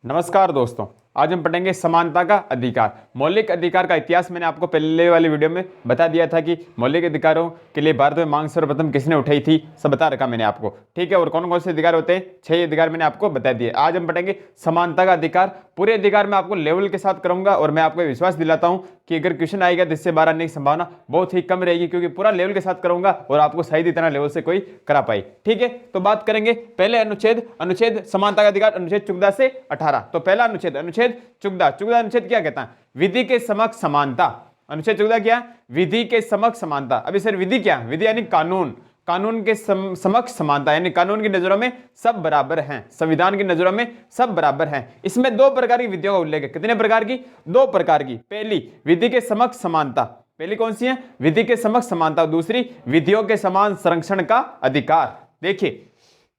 नमस्कार दोस्तों, आज हम पढ़ेंगे समानता का अधिकार। मौलिक अधिकार का इतिहास मैंने आपको पहले वाली वीडियो में बता दिया था कि मौलिक अधिकारों के लिए भारत में मांग सर्वप्रथम किसने उठाई थी, सब बता रखा मैंने आपको। ठीक है, और कौन कौन से अधिकार होते हैं, 6 अधिकार मैंने आपको बता दिए। आज हम पढ़ेंगे समानता का अधिकार। पूरे अधिकार मैं आपको लेवल के साथ करूंगा और मैं आपको विश्वास दिलाता हूं कि अगर क्वेश्चन आएगा तो इससे 12 आने की संभावना बहुत ही कम रहेगी, क्योंकि पूरा लेवल के साथ करूंगा और आपको शायद इतना लेवल से कोई करा पाए। ठीक है, तो बात करेंगे पहले अनुच्छेद समानता का अधिकार, अनुच्छेद 14 से 18। तो पहला अनुच्छेद 14 अनुच्छेद क्या कहता है? विधि के समक्ष समानता। अनुच्छेद 14 क्या? विधि के समक्ष समानता। अभी सर विधि क्या? विधि यानी कानून। कानून के समक्ष समानता यानी कानून की नजरों में सब बराबर हैं, संविधान की नजरों में सब बराबर हैं। इसमें 2 प्रकार की विधियों का उल्लेख है। कितने प्रकार की? 2 प्रकार की। पहली विधि के समक्ष समानता, पहली कौन सी है? विधि के समक्ष समानता। दूसरी विधियों के समान संरक्षण का अधिकार। देखिए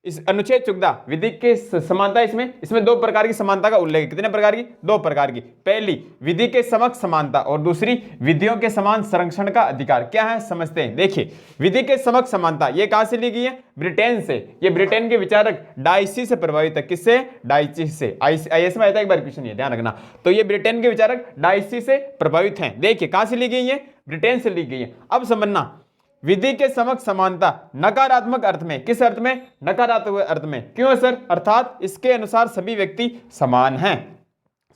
इस अनुच्छेद 14 विधि के समानता, इसमें 2 प्रकार की समानता का उल्लेख है। कितने प्रकार की? 2 प्रकार की। पहली विधि के समक्ष समानता और दूसरी विधियों के समान संरक्षण का अधिकार। क्या है समझते हैं। देखिए विधि के समक्ष समानता ये कहां से ली गई है? ब्रिटेन से। ये ब्रिटेन के विचारक डाइसी से प्रभावित है। किससे? डाइसी से। आईएएस में आया था एक बार क्वेश्चन, ये ध्यान रखना। तो ये ब्रिटेन के विचारक डाइसी से प्रभावित हैं। देखिए कहां से ली गई है? ब्रिटेन से ली गई है। अब समझना, विधि के समक्ष समानता नकारात्मक अर्थ में। किस अर्थ में? नकारात्मक अर्थ में। क्यों सर? अर्थात इसके अनुसार सभी व्यक्ति समान हैं।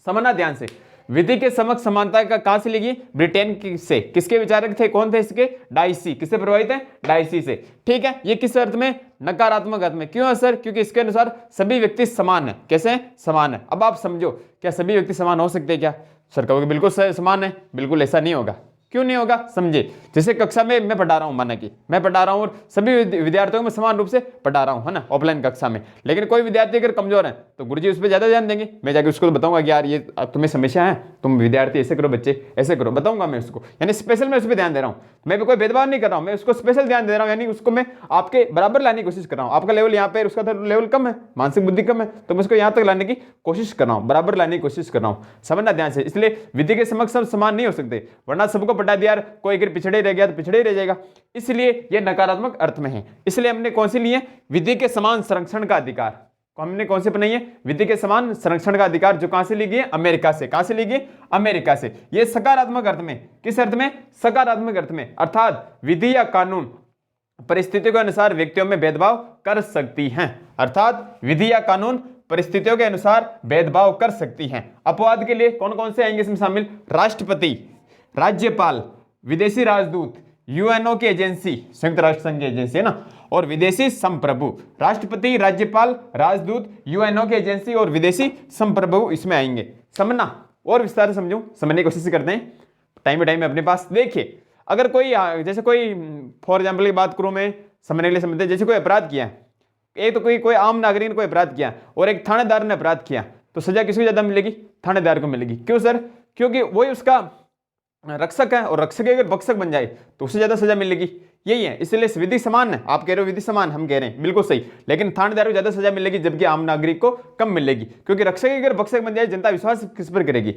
समझना ध्यान से, विधि के समक्ष समानता का कहां से ली? ब्रिटेन से। किसके विचारक थे? कौन थे इसके? डाइसी। किससे प्रभावित है? डाइसी से। ठीक है, ये किस अर्थ में? नकारात्मक अर्थ में। क्यों है सर? क्योंकि इसके अनुसार सभी व्यक्ति समान है। कैसे? समान है। अब आप समझो, क्या सभी व्यक्ति समान हो सकते हैं क्या? सर कहोगे बिल्कुल समान है। बिल्कुल ऐसा नहीं होगा। क्यों नहीं होगा? समझे, जैसे कक्षा में मैं पढ़ा रहा हूं, माना कि मैं पढ़ा रहा हूं और सभी विद्यार्थियों को मैं समान रूप से पढ़ा रहा हूं, है ना, ऑफलाइन कक्षा में। लेकिन कोई विद्यार्थी अगर कमजोर है तो गुरुजी उस पर ज्यादा ध्यान देंगे। मैं जाके उसको बताऊंगा कि यार ये तुम्हें समस्या है, तुम विद्यार्थी ऐसे करो, बच्चे ऐसे करो, बताऊंगा मैं उसको। यानी स्पेशल मैं उस पर ध्यान दे रहा हूँ। मैं भी कोई भेदभाव नहीं कर रहा हूँ, मैं उसको स्पेशल ध्यान दे रहा हूँ। यानी उसको मैं आपके बराबर लाने की कोशिश कर रहा हूँ। आपका लेवल यहाँ पे, उसका लेवल कम है, मानसिक बुद्धि कम है, तो मैं उसको यहाँ तक लाने की कोशिश कर रहा हूँ, बराबर लाने की कोशिश कर रहा हूँ। समझना ध्यान से। इसलिए विधि के समक्ष सब समान नहीं हो सकते, वरना सबको पढ़ा दिया, कोई अगर पिछड़े रह गया तो पिछड़े ही रह जाएगा। इसलिए यह नकारात्मक अर्थ में है। इसलिए हमने कौन सी ली है? विधि के समान संरक्षण का अधिकार। हमने कौन सी बनाई है? विधि के समान संरक्षण का अधिकार, जो कहां से ली गई है? अमेरिका से। कहां से ली गई? अमेरिका से। यह सकारात्मक अर्थ में। किस अर्थ में? सकारात्मक अर्थ में। अर्थात विधि या कानून परिस्थितियों के अनुसार व्यक्तियों में भेदभाव कर सकती हैं। अर्थात विधि या कानून परिस्थितियों के अनुसार भेदभाव कर सकती हैं। अपवाद के लिए कौन कौन से आएंगे इसमें शामिल? राष्ट्रपति, राज्यपाल, विदेशी राजदूत, यूएनओ की एजेंसी, संयुक्त राष्ट्र संघ की एजेंसी है ना, और विदेशी संप्रभु। राष्ट्रपति, राज्यपाल, राजदूत, यूएनओ की एजेंसी और विदेशी संप्रभु इसमें आएंगे। समझना और विस्तार से समझो, समझने की कोशिश करते हैं टाइम टाइम में अपने पास। देखिए अगर कोई, जैसे कोई फॉर एग्जाम्पल की बात करूं मैं, समझने के लिए समझते हैं। जैसे कोई अपराध किया है, एक तो कोई आम नागरिक ने कोई अपराध किया और एक थानेदार ने अपराध किया, तो सजा किसको ज्यादा मिलेगी? थानेदार को मिलेगी। क्यों सर? क्योंकि वही उसका रक्षक है, और रक्षक अगर भक्षक बन जाए तो उससे ज्यादा सजा मिलेगी। यही है, इसलिए विधि समान है। आप कह रहे हो विधि समान, हम कह रहे हैं बिल्कुल सही, लेकिन थानेदार को ज्यादा सजा मिलेगी जबकि आम नागरिक को कम मिलेगी। क्योंकि रक्षक अगर भक्षक बन जाए, जनता विश्वास किस पर करेगी?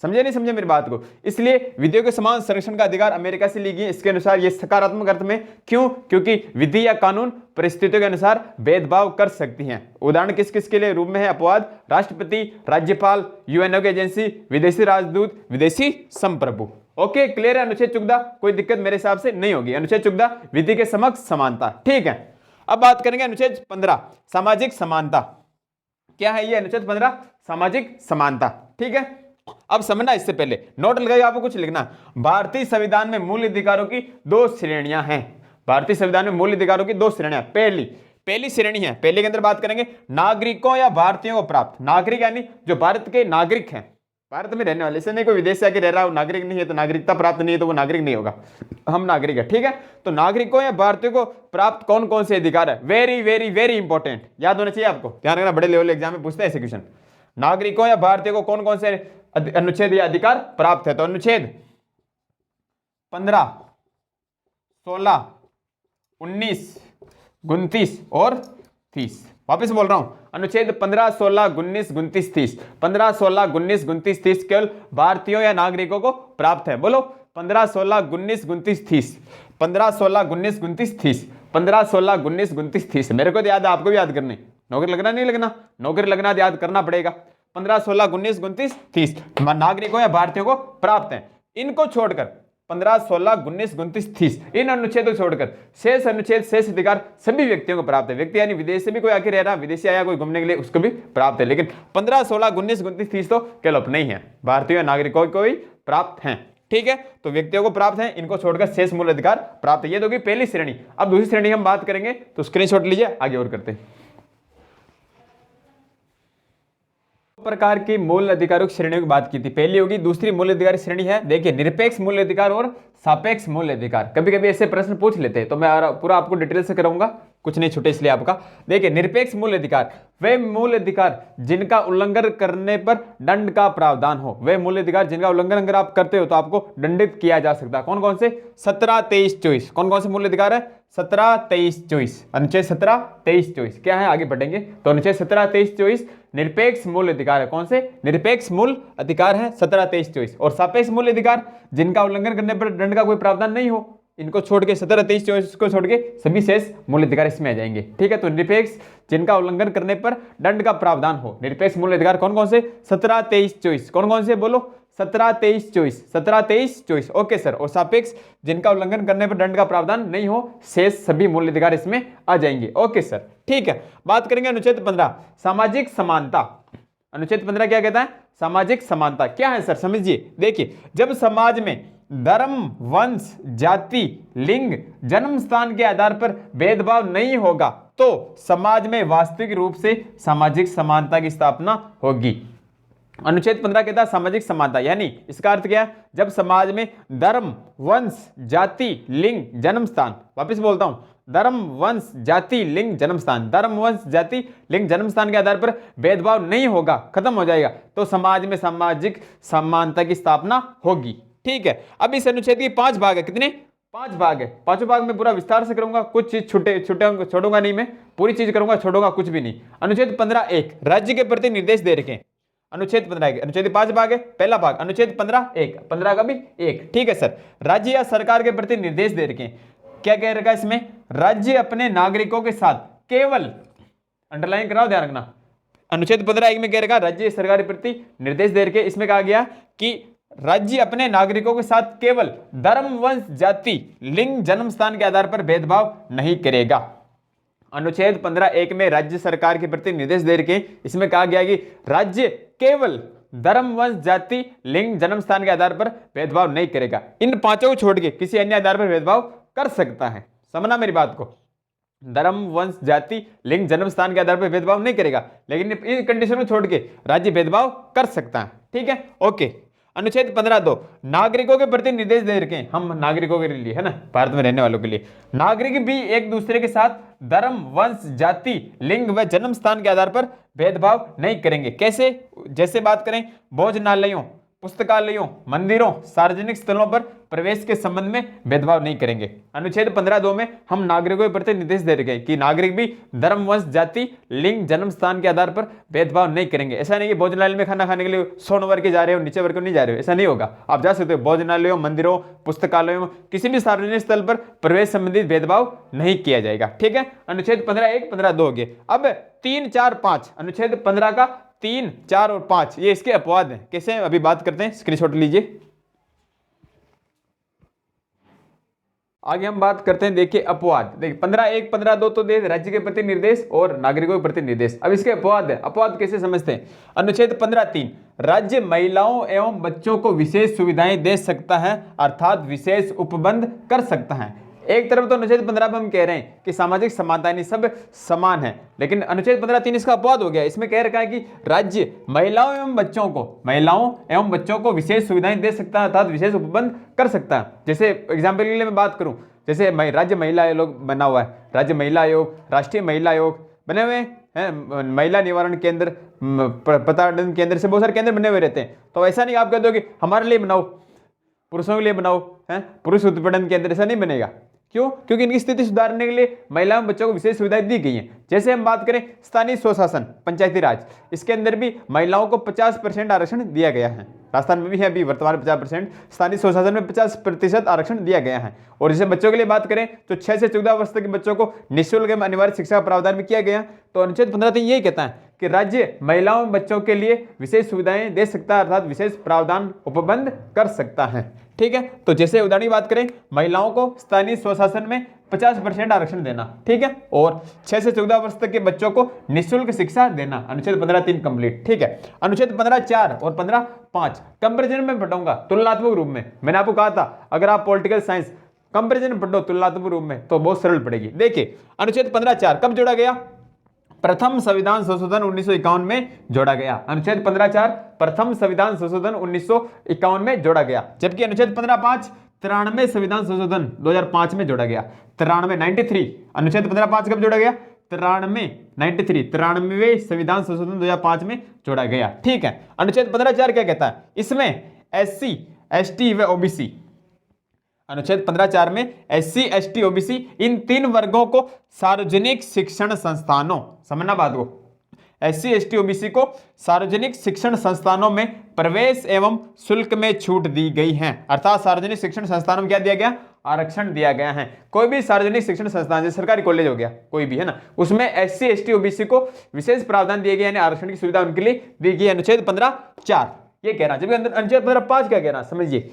समझे नहीं समझे मेरी बात को? इसलिए विधियों के समान संरक्षण का अधिकार अमेरिका से ली गई। इसके अनुसार यह सकारात्मक अर्थ में। क्यों? क्योंकि विधि या कानून परिस्थितियों के अनुसार भेदभाव कर सकती हैं। उदाहरण किस किस के लिए रूप में है? अपवाद, राष्ट्रपति, राज्यपाल, यूएनओ की एजेंसी, विदेशी राजदूत, विदेशी संप्रभु। ओके, क्लियर है? अनुच्छेद 14 कोई दिक्कत मेरे हिसाब से नहीं होगी। अनुच्छेद 14 विधि के समक्ष समानता। ठीक है, अब बात करेंगे अनुच्छेद 15 सामाजिक समानता। क्या है ये? अनुच्छेद 15 सामाजिक समानता। ठीक है, अब समझना, इससे पहले नोट लगाइए, आपको कुछ लिखना। भारतीय संविधान में मूल अधिकारों की 2 श्रेणियां हैं। भारतीय संविधान में मूल अधिकारों की 2 श्रेणियां। पहली श्रेणी है, पहले के अंदर बात करेंगे नागरिकों या भारतीयों को प्राप्त। नागरिक यानी जो भारत के नागरिक हैं, भारत में रहने वाले, से नहीं कोई विदेश से आके रह रहा हो, नागरिक नहीं है तो नागरिकता प्राप्त नहीं है तो वो नागरिक नहीं होगा। हम नागरिक है। ठीक है, तो नागरिकों या भारतीयों को प्राप्त कौन कौन से अधिकार है? वेरी वेरी वेरी इंपॉर्टेंट, याद होना चाहिए आपको, ध्यान रखना, बड़े लेवल एग्जाम में पूछते हैं ऐसे क्वेश्चन। नागरिकों या भारतीयों को कौन कौन से अनुच्छेद या अधिकार प्राप्त है? तो अनुच्छेद 15, 16, 19, 29 और 30। वापस बोल रहा हूं, अनुच्छेद 15, 16, 19, 29, 30। 15, 16, 19, 29, 30 केवल भारतीयों या नागरिकों को प्राप्त है। बोलो 15, 16, 19, 29, 30। 15, 16, 19, 29, 30। 15, 16, 19, 29, 30। मेरे को तो याद है, आपको भी याद करने। नौकरी लगना नहीं लगना? नौकरी लगना याद करना पड़ेगा। 15, 16, 19, 29, 30 नागरिकों या भारतीयों को प्राप्त हैं। इनको छोड़कर 15, 16, 19, 29, 30 इन अनुच्छेदों को छोड़कर शेष अनुच्छेद शेष अधिकार सभी व्यक्तियों को प्राप्त है। व्यक्ति यानी विदेश से भी कोई आके रह रहा, विदेशी आया कोई घूमने के लिए, उसको भी प्राप्त है। लेकिन 15, 16, 19, 29, 30 तो केवल अपने ही है, भारतीय नागरिकों को भी प्राप्त हैं। ठीक है, तो व्यक्तियों को प्राप्त है, इनको छोड़कर शेष मूल अधिकार प्राप्त है। ये तो पहली श्रेणी। अब दूसरी श्रेणी हम बात करेंगे, तो स्क्रीनशॉट लीजिए, आगे और करते हैं। प्रकार की मूल अधिकारों की श्रेणियों की बात की थी, पहली होगी दूसरी मूल अधिकार श्रेणी है, देखिए निरपेक्ष मूल अधिकार और सापेक्ष मूल अधिकार। कभी कभी ऐसे प्रश्न पूछ लेते हैं, तो मैं पूरा आपको डिटेल से कराऊंगा, कुछ नहीं छूटे इसलिए आपका। देखिए निरपेक्ष मूल अधिकार वे मूल अधिकार जिनका उल्लंघन करने पर दंड का प्रावधान हो, वे मूल अधिकार जिनका उल्लंघन अगर आप करते हो तो आपको दंडित किया जा सकता है। कौन कौन से? 17, 23, 24। कौन कौन से मूल अधिकार है? 17, 23, 24। अनुच्छेद 17, 23, 24 क्या है, आगे बढ़ेंगे। तो अनुच्छेद 17, 23, 24 निरपेक्ष मूल अधिकार है। कौन से? निरपेक्ष मूल अधिकार है 17, 23, 24। और सापेक्ष मूल अधिकार जिनका उल्लंघन करने पर दंड का कोई प्रावधान नहीं हो, इनको छोड़ के 17, 23, 24 को छोड़ के सभी शेष मूल अधिकार इसमें आ जाएंगे। ठीक है, तो निरपेक्ष जिनका उल्लंघन करने पर दंड का प्रावधान हो, निरपेक्ष मूल अधिकार कौन कौन से? 17, 23, 24। कौन कौन से बोलो? 17, 23, 24। 17, 23, 24। Okay sir. और सापेक्ष जिनका उल्लंघन करने पर दंड का प्रावधान नहीं हो, शेष सभी मूल अधिकार इसमें आ जाएंगे। ओके सर, ठीक है। बात करेंगे अनुच्छेद 15 सामाजिक समानता। अनुच्छेद 15 क्या कहता है? सामाजिक समानता क्या है सर, समझिए। देखिए, जब समाज में धर्म, वंश, जाति, लिंग, जन्म स्थान के आधार पर भेदभाव नहीं होगा तो समाज में वास्तविक रूप से सामाजिक समानता की स्थापना होगी। अनुच्छेद 15 कहता है सामाजिक समानता, यानी इसका अर्थ क्या है? जब समाज में धर्म, वंश, जाति, लिंग, जन्म स्थान, वापस बोलता हूं, धर्म, वंश, जाति, लिंग, जन्म स्थान, धर्म, वंश, जाति, लिंग, जन्म स्थान के आधार पर भेदभाव नहीं होगा, खत्म हो जाएगा, तो समाज में सामाजिक समानता की स्थापना होगी। ठीक है। अब इस अनुच्छेद के 5 भाग है। कितने? 5 भाग है। पांचों भाग में पूरा विस्तार से करूंगा, कुछ चीज छोड़ूंगा नहीं, मैं पूरी चीज करूंगा, छोड़ूंगा कुछ भी नहीं। अनुच्छेद 15 1 राज्य के प्रति निर्देश दे रखे। अनुच्छेद 15 अनुच्छेद 5 भाग है। पहला भाग अनुच्छेद 15 1, 15 का भी 1। ठीक है सर। राज्य या सरकार के प्रति निर्देश दे रखे। क्या कह रखा है इसमें? राज्य अपने नागरिकों के साथ केवल, अंडरलाइन कराओ, ध्यान रखना, अनुच्छेद 15 1 में कह रखा राज्य सरकार के प्रति निर्देश दे रखे। इसमें कहा गया कि राज्य अपने नागरिकों के साथ केवल धर्म, वंश, जाति, लिंग, जन्म स्थान के आधार पर भेदभाव नहीं करेगा। अनुच्छेद 15 1 में राज्य सरकार के प्रति निर्देश दे रखे। इसमें कहा गया कि राज्य केवल धर्म, वंश, जाति, लिंग, जन्म स्थान के आधार पर भेदभाव नहीं करेगा। इन पांचों को छोड़ के किसी अन्य आधार पर भेदभाव कर सकता है। समझना मेरी बात को, धर्म, वंश, जाति, लिंग, जन्म स्थान के आधार पर भेदभाव नहीं करेगा, लेकिन इन कंडीशन को छोड़ के राज्य भेदभाव कर सकता है। ठीक है, ओके। अनुच्छेद 15 2 नागरिकों के प्रति निर्देश दे रखे हैं, हम नागरिकों के लिए है ना, भारत में रहने वालों के लिए। नागरिक भी एक दूसरे के साथ धर्म, वंश, जाति, लिंग व जन्म स्थान के आधार पर भेदभाव नहीं करेंगे। कैसे? जैसे बात करें भोजनालयों, पुस्तकालयों, मंदिरों, सार्वजनिक स्थलों पर प्रवेश के संबंध में भेदभाव नहीं करेंगे। अनुच्छेद 15 2 में हम नागरिकों के प्रति निर्देश दे रखे कि नागरिक भी धर्म, वंश, जाति, लिंग, जन्म स्थान के आधार पर भेदभाव नहीं करेंगे। ऐसा नहीं कि भोजनालय में खाना खाने के लिए 100 नंबर के जा रहे हो, नीचे वर्ग नहीं जा रहे हो, ऐसा नहीं होगा। आप जा सकते हो भोजनालयों, मंदिरों, पुस्तकालयों, किसी भी सार्वजनिक स्थल पर प्रवेश संबंधित भेदभाव नहीं किया जाएगा। ठीक है, अनुच्छेद 15 1 15 2 हो गए। अब 3 4 5 अनुच्छेद 15 का 3 4 और 5 ये इसके अपवाद हैं। कैसे हैं अभी बात करते हैं, स्क्रीनशॉट लीजिए। आगे हम बात करते हैं, देखिए अपवाद। देखिए 15 1 15 2 तो दे राज्य के प्रति निर्देश और नागरिकों के प्रति निर्देश। अब इसके अपवाद है। अपवाद कैसे समझते हैं? अनुच्छेद 15 3 राज्य महिलाओं एवं बच्चों को विशेष सुविधाएं दे सकता है, अर्थात विशेष उपबंध कर सकता है। एक तरफ तो अनुच्छेद 15 में हम कह रहे हैं कि सामाजिक समानता यानी सब समान है, लेकिन अनुच्छेद 15 3 इसका अपवाद हो गया। इसमें कह रखा है कि राज्य महिलाओं एवं बच्चों को विशेष सुविधाएं दे सकता है, अर्थात विशेष उपबंध कर सकता है। जैसे एग्जाम्पल के लिए मैं बात करूं, जैसे राज्य महिला आयोग बना हुआ है, राज्य महिला आयोग, राष्ट्रीय महिला आयोग बने हुए हैं, महिला निवारण केंद्र, प्रताड़न केंद्र से बहुत सारे केंद्र बने हुए रहते हैं। तो ऐसा नहीं आप कह दो कि हमारे लिए बनाओ, पुरुषों के लिए बनाओ, है पुरुष उत्पीड़न केंद्र, ऐसा नहीं बनेगा। क्यों? क्योंकि इनकी स्थिति सुधारने के लिए महिलाओं बच्चों को विशेष सुविधाएं दी गई हैं। जैसे हम बात करें स्थानीय स्वशासन पंचायती राज, इसके अंदर भी महिलाओं को 50% आरक्षण दिया गया है। राजस्थान में भी है अभी वर्तमान 50%, स्थानीय स्वशासन में 50% आरक्षण दिया गया है। और जैसे बच्चों के लिए बात करें तो 6 से 14 वर्ष तक के बच्चों को निःशुल्क एवं अनिवार्य शिक्षा का प्रावधान भी किया गया। तो अनुच्छेद 15 तो यही कहता है कि राज्य महिलाओं एवं बच्चों के लिए विशेष सुविधाएं दे सकता है, अर्थात विशेष प्रावधान उपबंध कर सकता है। ठीक है, तो जैसे उदाहरण की बात करें, महिलाओं को स्थानीय स्वशासन में 50% आरक्षण देना, ठीक है, और 6 से 14 वर्ष तक के बच्चों को निःशुल्क शिक्षा देना। अनुच्छेद 15(3) कंप्लीट। ठीक है, अनुच्छेद 15(4) और 15(5) कंपैरिजन में पढ़ूंगा तुलनात्मक रूप में। मैंने आपको कहा था अगर आप पॉलिटिकल साइंस कंपैरिजन पढ़ो तुलनात्मक रूप में तो बहुत सरल पड़ेगी। देखिए अनुच्छेद 15(4) कब जोड़ा गया? प्रथम संविधान संशोधन 1951 में जोड़ा गया। अनुच्छेद 15(4) प्रथम संविधान संशोधन 1951 में जोड़ा गया। जबकि अनुच्छेद 15(5) 93 संविधान संशोधन 2005 में जोड़ा गया। 93 अनुच्छेद 15(5) कब जोड़ा गया? 93 संविधान संशोधन 2005 में जोड़ा गया। ठीक है, अनुच्छेद 15(4) क्या कहता है? इसमें SC ST व OBC, अनुच्छेद 15(4) में SC ST OBC इन 3 वर्गों को सार्वजनिक शिक्षण संस्थानों, समझना बात को, SC ST OBC को सार्वजनिक शिक्षण संस्थानों में प्रवेश एवं शुल्क में छूट दी गई है। अर्थात सार्वजनिक शिक्षण संस्थानों में क्या दिया गया? आरक्षण दिया गया है। कोई भी सार्वजनिक शिक्षण संस्थान जैसे सरकारी कॉलेज हो गया, कोई भी है ना, उसमें SC ST OBC को विशेष प्रावधान दिए गए, यानी आरक्षण की सुविधा उनके लिए दी गई। अनुच्छेद 15(4) ये कह रहा है। जबकि अनुच्छेद 15(5) क्या कह रहा है समझिए,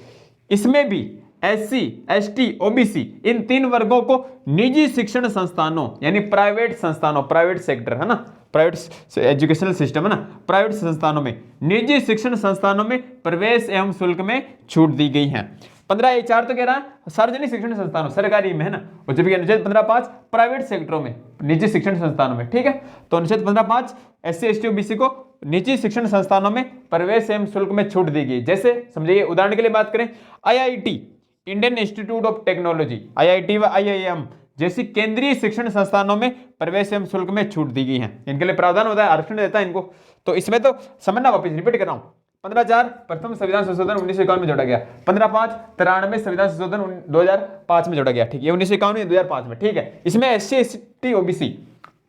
इसमें भी SC ST OBC इन 3 वर्गों को निजी शिक्षण संस्थानों यानी प्राइवेट संस्थानों, प्राइवेट सेक्टर है ना, प्राइवेट एजुकेशनल सिस्टम है ना, प्राइवेट संस्थानों में, निजी शिक्षण संस्थानों में प्रवेश एवं शुल्क में छूट दी गई है। 15(4) तो कह रहा है सार्वजनिक शिक्षण संस्थानों, सरकारी में है ना, और जबकि अनुच्छेद 15(5) प्राइवेट सेक्टरों में, निजी शिक्षण संस्थानों में। ठीक है, तो अनुच्छेद 15(5) SC ST OBC को निजी शिक्षण संस्थानों में प्रवेश एवं शुल्क में छूट दी गई। जैसे समझिए, उदाहरण के लिए बात करें, IIT Indian institute of technology, IIT व IIM जैसी केंद्रीय शिक्षण संस्थानों में प्रवेश एवं शुल्क में छूट दी गई है। इनके लिए प्रावधान होता है, आरक्षण देता है इनको। तो इसमें तो समझना, वापस रिपीट कर रहा हूं, 15(4) प्रथम संविधान संशोधन 1951 में जोड़ा गया, 15(5) 93 संविधान संशोधन 2005 में जोड़ा गया। ठीक है, 1951 में 2005 में। ठीक है, इसमें SC ST OBC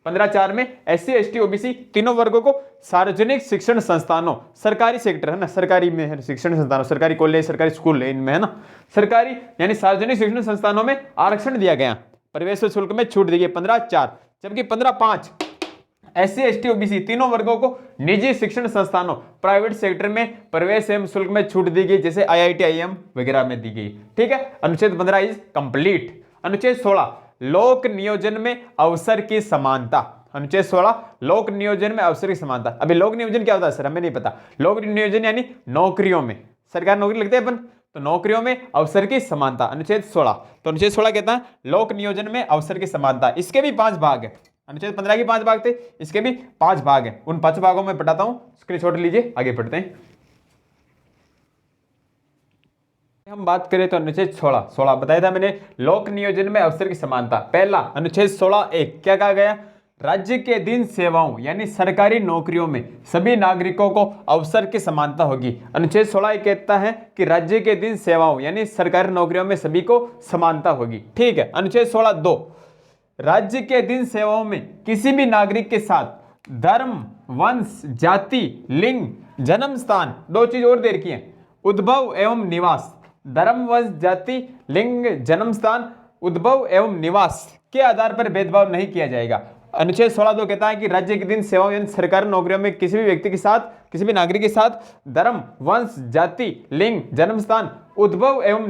15(4) में SC ST OBC तीनों वर्गों को सार्वजनिक शिक्षण संस्थानों, सरकारी सेक्टर है ना, सरकारी में है शिक्षण संस्थानों, सरकारी कॉलेज, सरकारी स्कूल इनमें है ना, सरकारी यानी सार्वजनिक शिक्षण संस्थानों में आरक्षण दिया गया, प्रवेश और शुल्क में छूट दी गई 15(4). जबकि 15(5) SC ST OBC तीनों वर्गों को निजी शिक्षण संस्थानों, प्राइवेट सेक्टर में प्रवेश एवं शुल्क में छूट दी गई, जैसे IIT IIM वगैरह में दी गई। ठीक है, अनुच्छेद 15 इज कंप्लीट। अनुच्छेद 16 लोक नियोजन में अवसर की समानता। अनुच्छेद 16 लोक नियोजन में अवसर की समानता। अभी लोक नियोजन क्या होता है सर, हमें नहीं पता। लोक नियोजन यानी नौकरियों में, सरकारी नौकरी लगते हैं अपन, तो नौकरियों में अवसर की समानता। अनुच्छेद 16, तो अनुच्छेद 16 कहता है लोक नियोजन में अवसर की समानता। इसके भी 5 भाग है। अनुच्छेद 15 के 5 भाग थे, इसके भी 5 भाग हैं। उन 5 भागों में बताता हूं, स्क्रीनशॉट लीजिए, आगे पढ़ते हैं। हम बात करें तो अनुच्छेद 16 बताया था मैंने, लोक नियोजन में अवसर की समानता। पहला अनुच्छेद 16(1) क्या कहा गया? राज्य के अधीन सेवाओं यानी सरकारी नौकरियों में सभी नागरिकों को अवसर की समानता होगी। अनुच्छेद 16(1) कहता है कि राज्य के अधीन सेवाओं यानी सरकारी नौकरियों में सभी को समानता होगी। ठीक है, अनुच्छेद 16(2) राज्य के अधीन सेवाओं में किसी भी नागरिक के साथ धर्म, वंश, जाति, लिंग, जन्म स्थान, 2 चीज और दे रखी है, उद्भव एवं निवास, धर्म, वंश, जाति, लिंग, जन्म स्थान, उद्भव एवं निवास के आधार पर भेदभाव नहीं किया जाएगा। अनुच्छेद 16(2) कहता है कि राज्य के अधीन सेवाओं यानी सरकारी नौकरियों में किसी भी व्यक्ति के साथ, किसी भी नागरिक के साथ धर्म, वंश, जाति, लिंग, जन्म स्थान, उद्भव एवं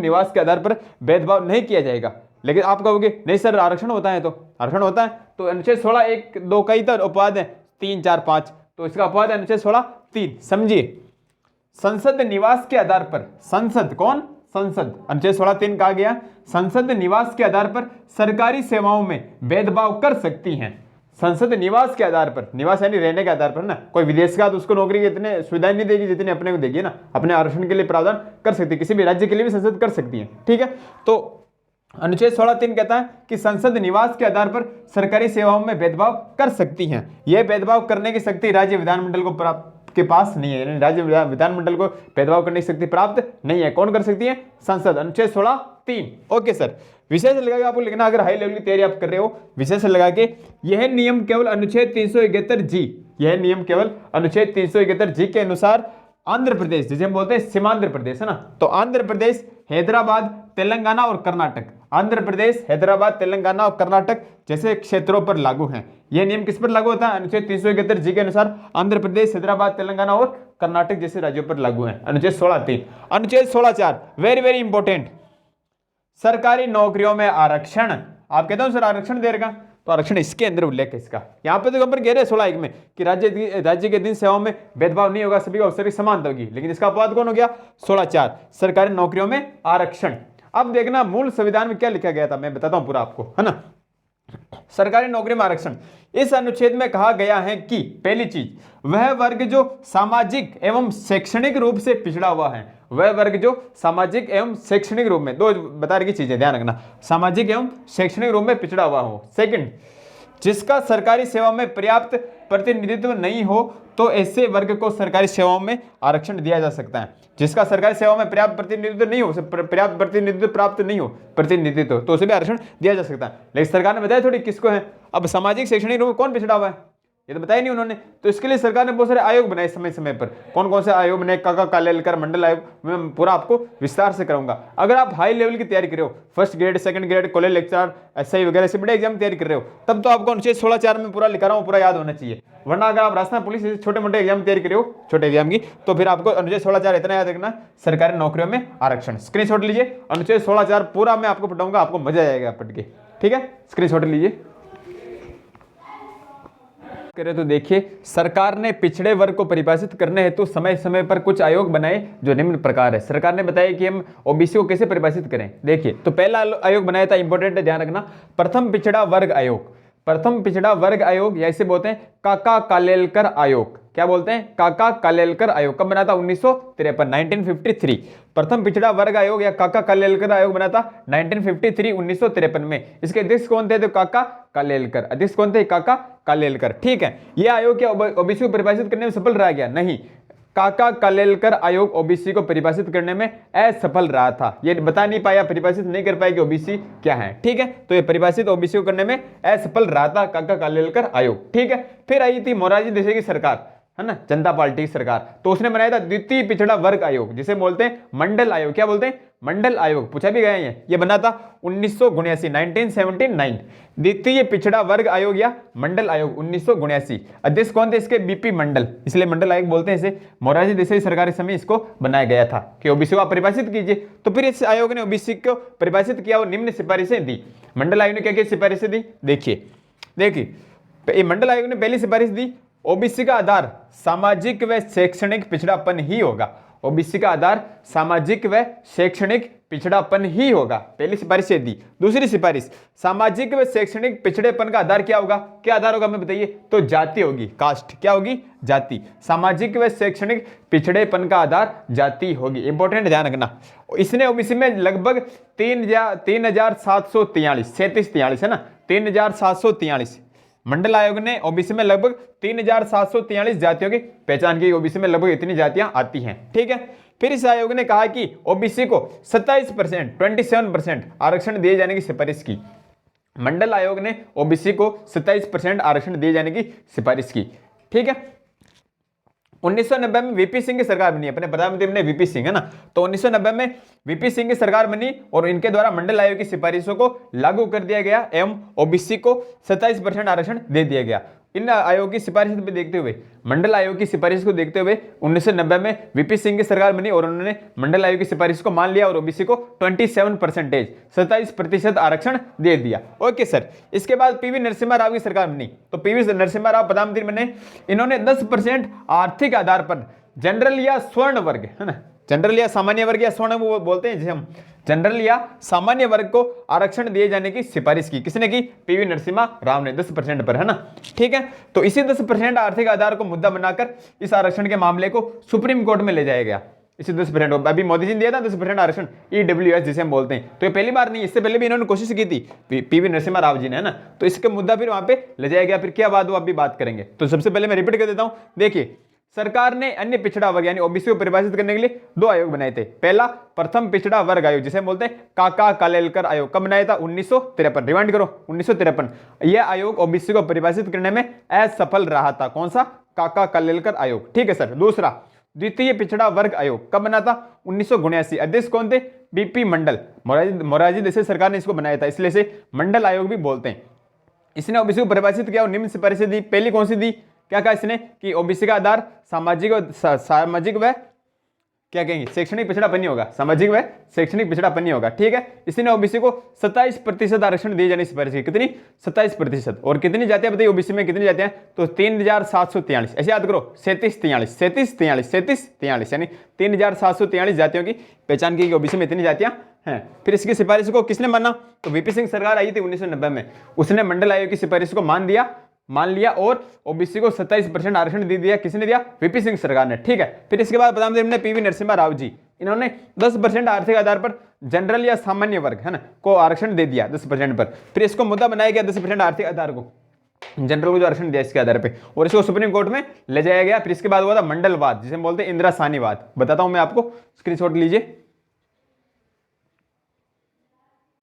निवास के आधार पर भेदभाव नहीं किया जाएगा। लेकिन आप कहोगे नहीं सर आरक्षण होता है, तो आरक्षण होता है, तो अनुच्छेद 16(1) कई तो अपवाद है, 3, 4, 5, तो इसका अपवाद है अनुच्छेद 16(3). समझिए, संसद निवास के आधार पर, संसद कौन? संसद, अनुच्छेद 16(3) कहा गया संसद निवास के आधार पर सरकारी सेवाओं में भेदभाव कर सकती हैं। संसद निवास के आधार पर, निवास यानी रहने के आधार पर ना, कोई विदेश का तो उसको नौकरी की इतने सुविधाएं नहीं देगी जितने अपने को देगी ना, अपने आरक्षण के लिए प्रावधान कर सकती है, किसी भी राज्य के लिए भी संसद कर सकती है। ठीक है, तो अनुच्छेद 16(3) कहता है कि संसद निवास के आधार पर सरकारी सेवाओं में भेदभाव कर सकती हैं। यह भेदभाव करने की शक्ति राज्य विधानमंडल को प्राप्त के पास नहीं है, राज्य विधानमंडल को भेदभाव करने की शक्ति प्राप्त नहीं है। कौन कर सकती है? संसद। अनुच्छेद 16(3). ओके सर, विशेष लगा के आपको लिखना, अगर हाई लेवल की तैयारी आप कर रहे हो, विशेष लगा के यह नियम केवल अनुच्छेद 371 जी, यह नियम केवल अनुच्छेद 371 जी के अनुसार आंध्र प्रदेश, जिसे हम बोलते हैं सीमांध्र प्रदेश, है ना, तो आंध्र प्रदेश, हैदराबाद, तेलंगाना और कर्नाटक, आंध्र प्रदेश, हैदराबाद, तेलंगाना और कर्नाटक जैसे क्षेत्रों पर लागू हैं। यह नियम किस पर लागू होता है? अनुच्छेद 371 जी के अनुसार आंध्र प्रदेश, हैदराबाद, तेलंगाना और कर्नाटक जैसे राज्यों पर लागू हैं। अनुच्छेद 16(3). अनुच्छेद 16(4) वेरी वेरी इंपॉर्टेंट, सरकारी नौकरियों में आरक्षण। आप कहते हो सर आरक्षण दे रखा, तो आरक्षण इसके अंदर उल्लेख है इसका। यहाँ पे तो कह रहे 16(1) में कि राज्य के दिन सेवाओं में भेदभाव नहीं होगा, सभी को अवसर की समानता होगी, लेकिन इसका अपवाद कौन हो गया? 16(4) सरकारी नौकरियों में आरक्षण। अब देखना मूल संविधान में क्या लिखा गया था, मैं बताता हूं पूरा आपको, है ना। सरकारी नौकरी में आरक्षण, इस अनुच्छेद में कहा गया है कि पहली चीज, वह वर्ग जो सामाजिक एवं शैक्षणिक रूप से पिछड़ा हुआ है, वह वर्ग जो सामाजिक एवं शैक्षणिक रूप में, दो बता रही चीजें ध्यान रखना, सामाजिक एवं शैक्षणिक रूप में पिछड़ा हुआ हो। सेकंड, जिसका सरकारी सेवा में पर्याप्त प्रतिनिधित्व नहीं हो, तो ऐसे वर्ग को सरकारी सेवाओं में आरक्षण दिया जा सकता है। जिसका सरकारी सेवा में पर्याप्त प्रतिनिधित्व नहीं हो, पर्याप्त प्रतिनिधित्व प्राप्त नहीं हो, प्रतिनिधित्व, तो उसे भी आरक्षण दिया जा सकता है। लेकिन सरकार ने बताया थोड़ी किसको है। अब सामाजिक शैक्षणिक रूप में कौन पिछड़ा हुआ है, ये तो बताया नहीं उन्होंने, तो इसके लिए सरकार ने बहुत सारे आयोग बनाए समय समय पर। कौन कौन से आयोग बने? काका कालेलकर मंडल आयोग, मैं पूरा आपको विस्तार से कराऊंगा। अगर आप हाई लेवल की तैयारी कर रहे हो, first grade, second grade, college lecture, SI वगैरह से बड़े एग्जाम तैयारी कर रहे हो, तब तो आपको अनुच्छेद 16(4) में पूरा लिखा रहा हूँ, पूरा याद होना चाहिए। वरना अगर आप राजस्थान पुलिस जैसे छोटे मोटे एग्जाम तैयारी कर रहे हो, छोटे एग्जाम की, तो फिर आपको अनुच्छेद 16(4) इतना याद रखना, सरकारी नौकरियों में आरक्षण। स्क्रीनशॉट लीजिए, अनुच्छेद 16(4) पूरा मैं आपको पढ़ाऊंगा, आपको मजा आएगा पढ़ के, ठीक है। स्क्रीनशॉट लीजिए। करें तो देखिए, सरकार ने पिछड़े वर्ग को परिभाषित करने हेतु समय समय पर कुछ आयोग बनाए जो निम्न प्रकार है। सरकार ने बताया कि हम ओबीसी को कैसे परिभाषित करें। देखिए, तो पहला आयोग बनाया था, इंपॉर्टेंट है ध्यान रखना, प्रथम पिछड़ा वर्ग आयोग। प्रथम पिछड़ा वर्ग आयोग या इसे बोलते हैं काका कालेलकर आयोग। क्या बोलते हैं? काका कालेलकर आयोग। कब बना था? 1953, 1953। प्रथम पिछड़ा वर्ग आयोग या काका कालेलकर आयोग बना था 1953, 1953 में। इसके अध्यक्ष कौन थे? तो काका कालेलकर। अध्यक्ष कौन थे? काका कालेलकर। ठीक है, यह आयोग क्या ओबीसी को परिभाषित करने में सफल रहा? गया नहीं, काका कालेलकर आयोग ओबीसी को परिभाषित करने में असफल रहा था। ये बता नहीं पाया, परिभाषित नहीं कर पाया कि ओबीसी क्या है। ठीक है, तो ये परिभाषित ओबीसी को करने में असफल रहा था काका कालेलकर आयोग। ठीक है, फिर आई थी मोरारजी देसाई की सरकार, है ना, जनता पार्टी की सरकार, तो उसने बनाया था द्वितीय पिछड़ा वर्ग आयोग, जिसे बोलते हैं मंडल आयोग। क्या बोलते हैं? मंडल आयोग। पूछा भी गया है, ये बना था 1979, 1979। द्वितीय पिछड़ा वर्ग आयोग या मंडल आयोग 1979। अध्यक्ष कौन थे इसके? बीपी मंडल, इसलिए मंडल आयोग बोलते हैं इसे। मोरारजी देसाई सरकार के समय इसको बनाया गया था कि ओबीसी को आप परिभाषित कीजिए। तो फिर इस आयोग ने ओबीसी को परिभाषित किया और निम्न सिफारिशें दी। मंडल आयोग ने क्या क्या सिफारिशें दी? देखिए, मंडल आयोग ने पहली सिफारिश दी, ओबीसी का आधार सामाजिक व शैक्षणिक पिछड़ापन ही होगा। ओबीसी का आधार सामाजिक व शैक्षणिक पिछड़ापन ही होगा, पहली सिफारिश दी। दूसरी सिफारिश, सामाजिक व शैक्षणिक पिछड़ेपन का आधार क्या होगा? क्या आधार होगा हमें बताइए? तो जाति होगी, कास्ट। क्या होगी? जाति। सामाजिक व शैक्षणिक पिछड़ेपन का आधार जाति होगी, इंपॉर्टेंट ध्यान रखना। इसने ओबीसी में लगभग 3743 है ना, 3743। मंडल आयोग ने ओबीसी में लगभग 3743 जातियों की पहचान की। ओबीसी में लगभग इतनी जातियां आती हैं। ठीक है, फिर इस आयोग ने कहा कि ओबीसी को 27%, 27% आरक्षण दिए जाने की सिफारिश की। मंडल आयोग ने ओबीसी को 27% आरक्षण दिए जाने की सिफारिश की। ठीक है, 1990 में वीपी सिंह की सरकार बनी, अपने प्रधानमंत्री बने वीपी सिंह, है ना, तो 1990 में वीपी सिंह की सरकार बनी और इनके द्वारा मंडल आयोग की सिफारिशों को लागू कर दिया गया एवं ओबीसी को 27% आरक्षण दे दिया गया। इन आयोग की सिफारिश को देखते हुए, मंडल आयोग की सिफारिश को देखते हुए 1990 में वीपी सिंह की सरकार बनी और उन्होंने मंडल आयोग की सिफारिश को मान लिया और ओबीसी को 27%, 27% आरक्षण दे दिया। ओके सर, इसके बाद पीवी नरसिम्हा राव की सरकार बनी, तो पीवी नरसिम्हा राव प्रधानमंत्री बने। इन्होंने 10% आर्थिक आधार पर जनरल या स्वर्ण वर्ग, है ना, जनरल या सामान्य वर्ग या स्वर्ण वो बोलते हैं जिसे हम, जनरल या सामान्य वर्ग को आरक्षण दिए जाने की सिफारिश की। किसने की? पीवी नरसिम्हा राव ने, 10% पर, है ना। ठीक है, तो इसी 10% आर्थिक आधार को मुद्दा बनाकर इस आरक्षण के मामले को सुप्रीम कोर्ट में ले जाया गया। इसी 10%, अभी मोदी जी ने दिया था 10% आरक्षण, EWS जिसे हम बोलते हैं। तो ये पहली बार नहीं, इससे पहले भी इन्होंने कोशिश की थी पीवी नरसिम्हा राव जी ने, है ना, तो इसका मुद्दा फिर वहां पे ले जाया गया। फिर क्या बात हो, अभी बात करेंगे। तो सबसे पहले मैं रिपीट कर देता हूं, देखिए, सरकार ने अन्य पिछड़ा वर्ग यानी ओबीसी को परिभाषित करने के लिए दो आयोग बनाए थे। पहला प्रथम पिछड़ा वर्ग आयोग, जिसे बोलते हैं काका कालेलकर आयोग। कब बनाया था? 1953। रिमाइंड करो, 1953। यह आयोग ओबीसी को परिभाषित करने में असफल रहा था। कौन सा? काका कालेलकर आयोग। ठीक है सर। दूसरा द्वितीय पिछड़ा वर्ग आयोग कब बना था? 1979। अध्यक्ष कौन थे? बीपी मंडल। मोरारजी देसाई सरकार ने इसको बनाया था, इसलिए इसे मंडल आयोग भी बोलते हैं। इसने ओबीसी को परिभाषित किया और निम्न सिफारिशें दी। पहली कौन सी दी? क्या कहा इसने कि ओबीसी का आधार सामाजिक व क्या कहेंगे शैक्षणिक पिछड़ापन नहीं होगा, सामाजिक व शैक्षणिक पिछड़ापन नहीं होगा। ठीक है। इसने ओबीसी को 27% आरक्षण दिए जाने की सिफारिश की। कितनी? 27%। और कितनी जातियां बताइए ओबीसी में? कितनी जातियां? तो 3743। ऐसे याद करो, 3743 यानी 3743 जातियों की पहचान की ओबीसी में इतनी जातियां हैं। फिर इसकी सिफारिश को किसने माना? तो वीपी सिंह सरकार आई थी 1990 में, उसने मंडल आयोग की सिफारिश को मान लिया और ओबीसी को 27% आरक्षण दे दिया। किसने दिया? वीपी सिंह सरकार ने। ठीक है। फिर इसके बाद प्रधानमंत्री ने पीवी नरसिम्हा राव जी, इन्होंने 10% आर्थिक आधार पर जनरल या सामान्य वर्ग है ना को आरक्षण दे दिया 10% पर। फिर इसको मुद्दा बनाया गया 10% आर्थिक आधार को, जनरल को जो आरक्षण दिया इसके आधार पे, और इसको सुप्रीम कोर्ट में ले जाया गया। फिर इसके बाद हुआ था मंडलवाद, जिसे बोलते हैं इंदिरा साहनीवाद। बताता हूं मैं आपको, स्क्रीनशॉट लीजिए।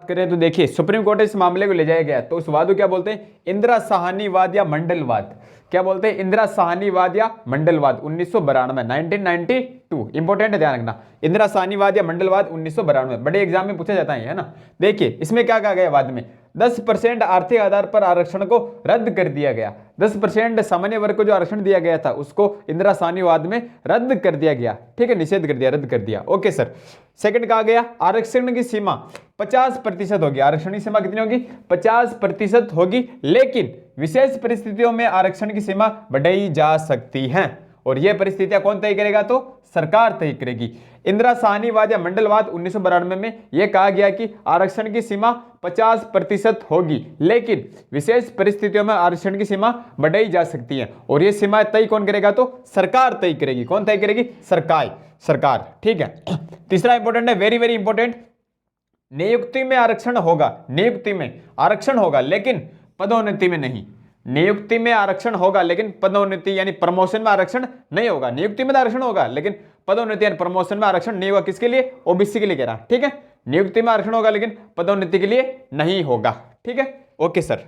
करें तो देखिए सुप्रीम कोर्ट इस मामले को ले जाया गया, तो उस वाद को क्या बोलते हैं? इंदिरा साहनीवाद या मंडलवाद। क्या बोलते हैं? इंदिरा साहनीवाद या मंडलवाद। 1992 1992 इंपॉर्टेंट है, ध्यान रखना। इंदिरा साहनीवाद या मंडलवाद 1992 बड़े एग्जाम में पूछा जाता है ना। देखिए इसमें क्या कहा गया वाद में? 10% आर्थिक आधार पर आरक्षण को रद्द कर दिया गया। 10% सामान्य वर्ग को जो आरक्षण दिया गया था उसको इंदिरा साहनीवाद में रद्द कर दिया गया। ठीक है, निषेध कर दिया, रद्द कर दिया। Okay sir. सेकंड कहा गया आरक्षण की सीमा 50% होगी। आरक्षण की सीमा कितनी होगी? 50% होगी, लेकिन विशेष परिस्थितियों में आरक्षण की सीमा बढ़ाई जा सकती है। और यह परिस्थितियां कौन तय करेगा? तो सरकार तय करेगी। इंदिरा साहनीवाद या मंडलवाद 1992 में यह कहा गया कि आरक्षण की सीमा 50% होगी, लेकिन विशेष परिस्थितियों में आरक्षण की सीमा बढ़ाई जा सकती है। और यह सीमा तय कौन करेगा? तो सरकार तय करेगी। कौन तय करेगी? सरकार। ठीक है। तीसरा इंपॉर्टेंट है, वेरी वेरी इंपॉर्टेंट, नियुक्ति में आरक्षण होगा। नियुक्ति में आरक्षण होगा लेकिन पदोन्नति में नहीं। नियुक्ति में आरक्षण होगा लेकिन पदोन्नति यानी प्रमोशन में आरक्षण नहीं होगा। नियुक्ति में आरक्षण होगा लेकिन पदोन्नति यानी प्रमोशन में आरक्षण नहीं होगा। किसके लिए? ओबीसी के लिए कह रहा। ठीक है। नियुक्ति में आरक्षण होगा लेकिन पदोन्नति के लिए नहीं होगा। ठीक है। Okay sir.